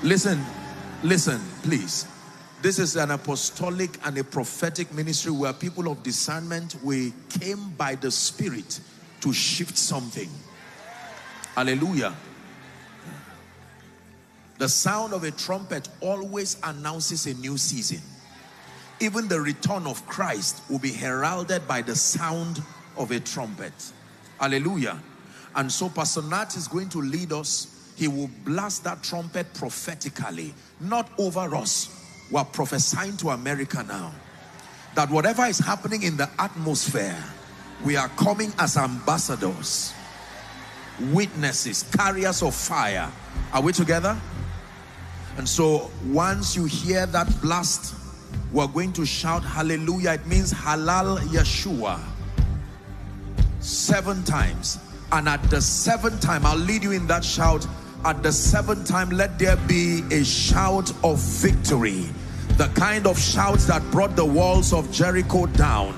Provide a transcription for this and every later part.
Listen, listen, please. This is an apostolic and a prophetic ministry where people of discernment, we came by the Spirit to shift something. Hallelujah. The sound of a trumpet always announces a new season. Even the return of Christ will be heralded by the sound of a trumpet. Hallelujah. And so Pastor Nat is going to lead us. He will blast that trumpet prophetically, not over us. We're prophesying to America now that whatever is happening in the atmosphere, we are coming as ambassadors, witnesses, carriers of fire. Are we together? And so once you hear that blast, we're going to shout hallelujah. It means halal Yeshua 7 times. And at the 7th time, I'll lead you in that shout. At the 7th time, let there be a shout of victory. The kind of shout that brought the walls of Jericho down.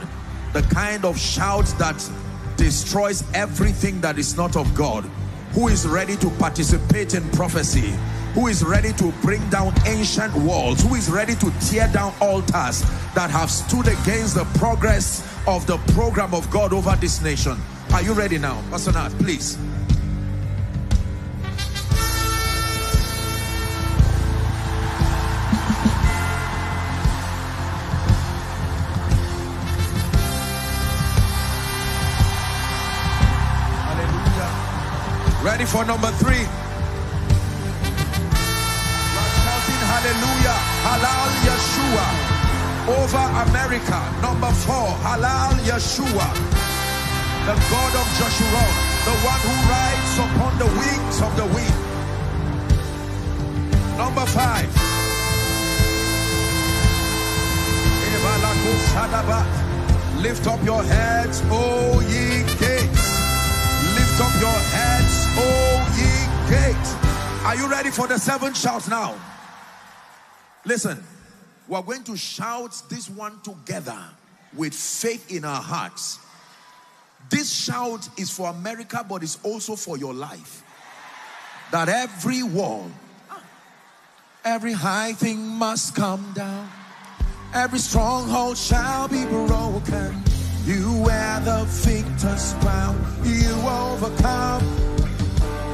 The kind of shout that destroys everything that is not of God. Who is ready to participate in prophecy? Who is ready to bring down ancient walls? Who is ready to tear down altars that have stood against the progress of the program of God over this nation? Are you ready now? Pastor Nat, please. Hallelujah. Ready for number 3? Hallelujah, halal Yeshua over America. Number 4, halal Yeshua, the God of Joshua, the one who rides upon the wings of the wind. Number 5, lift up your heads, O ye gates. Lift up your heads, O ye gates. Are you ready for the 7th shout now? Listen, we're going to shout this one together with faith in our hearts. This shout is for America, but it's also for your life. That every wall, every high thing must come down. Every stronghold shall be broken. You wear the victor's crown. You overcome.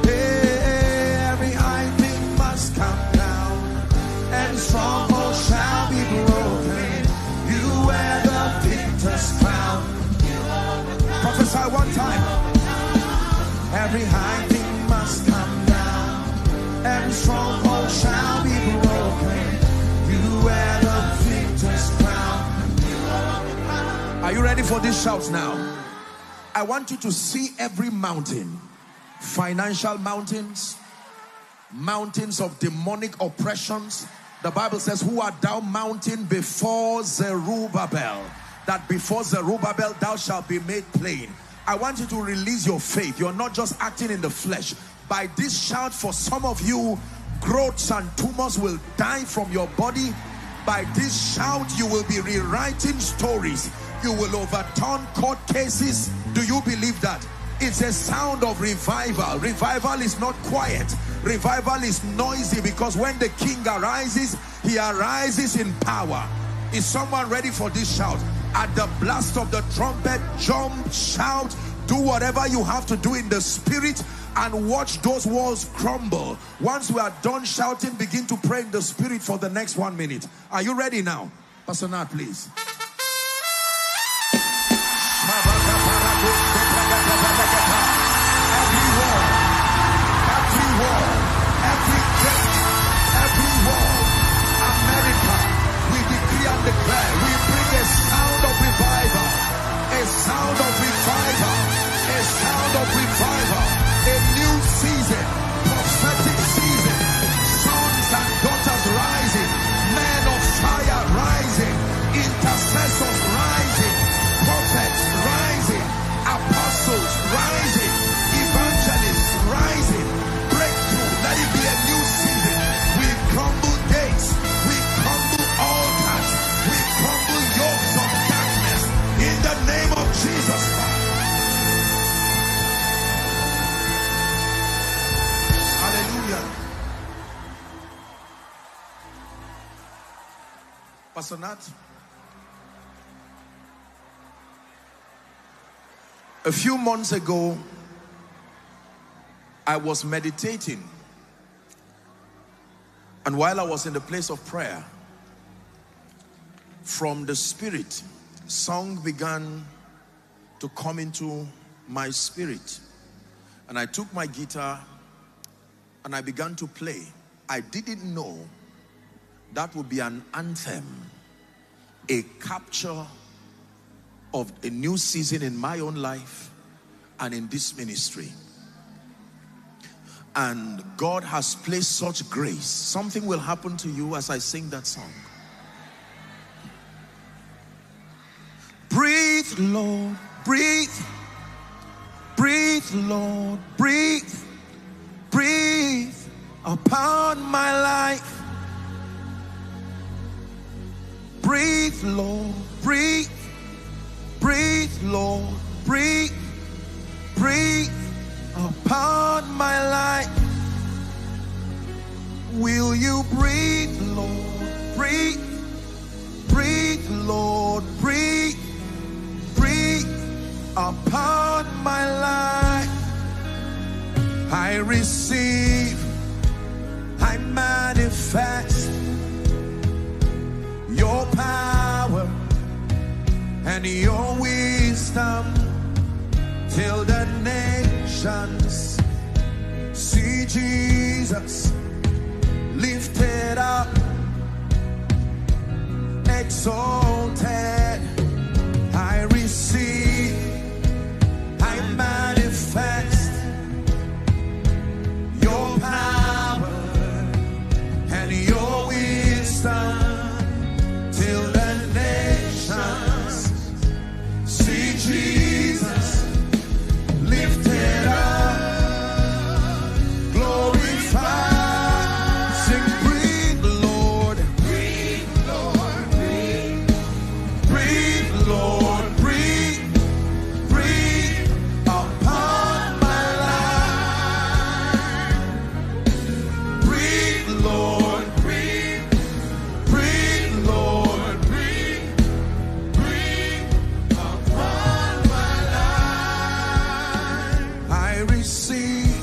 Every high thing must come down. And stronghold shall be broken. You wear the victor's crown. Prophesy one time. Every high thing must come down. Every stronghold shall be broken. You wear the victor's crown. Are you ready for these shouts now? I want you to see every mountain. Financial mountains, mountains of demonic oppressions. The Bible says, who art thou mountain before Zerubbabel? That before Zerubbabel thou shalt be made plain. I want you to release your faith. You're not just acting in the flesh. By this shout, for some of you, growths and tumors will die from your body. By this shout, you will be rewriting stories. You will overturn court cases. Do you believe that? It's a sound of revival. Revival is not quiet. Revival is noisy, because when the king arises, he arises in power. Is someone ready for this shout? At the blast of the trumpet, jump, shout, do whatever you have to do in the spirit, and watch those walls crumble. Once we are done shouting, begin to pray in the spirit for the next 1 minute. Are you ready now? Pastor Nat, please. Every wall, every gate, every wall, America, we decree and declare, we bring a sound of revival, a sound of revival, a sound of revival, a new season, prophetic season, sons and daughters rising, men of fire rising, intercessors Pastor Nat, a few months ago, I was meditating, and while I was in the place of prayer, from the Spirit, song began to come into my spirit, and I took my guitar and I began to play. I didn't know that would be an anthem, a capture of a new season in my own life and in this ministry. And God has placed such grace. Something will happen to you as I sing that song. Breathe, Lord, breathe. Breathe, Lord, breathe. Breathe upon my life. Breathe, Lord, breathe. Breathe, Lord, breathe. Breathe upon my life. Will you breathe, Lord, breathe. Breathe, Lord, breathe. Breathe upon my life. I receive, I manifest your power and your wisdom till the nations see Jesus lifted up, exalted. I receive, I manifest your power and your wisdom till the nations see Jesus lifted up, glorified. Sing, breathe, Lord. Breathe, Lord. Breathe. Breathe, Lord. Breathe. Breathe upon my life. Breathe, Lord. Breathe. Breathe, Lord. Breathe. Breathe upon my life. I receive,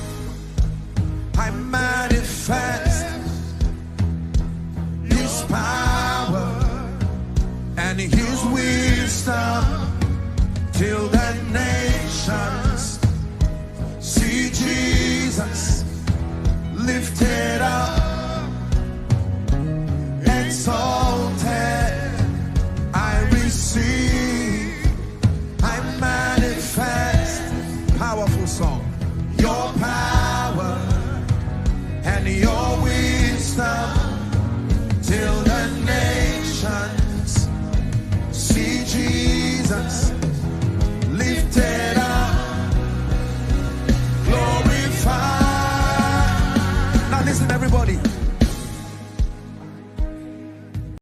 I manifest His power and His wisdom till the nations see Jesus lifted up, exalted. I receive, I manifest. Powerful song. Your power and your wisdom till the nations see Jesus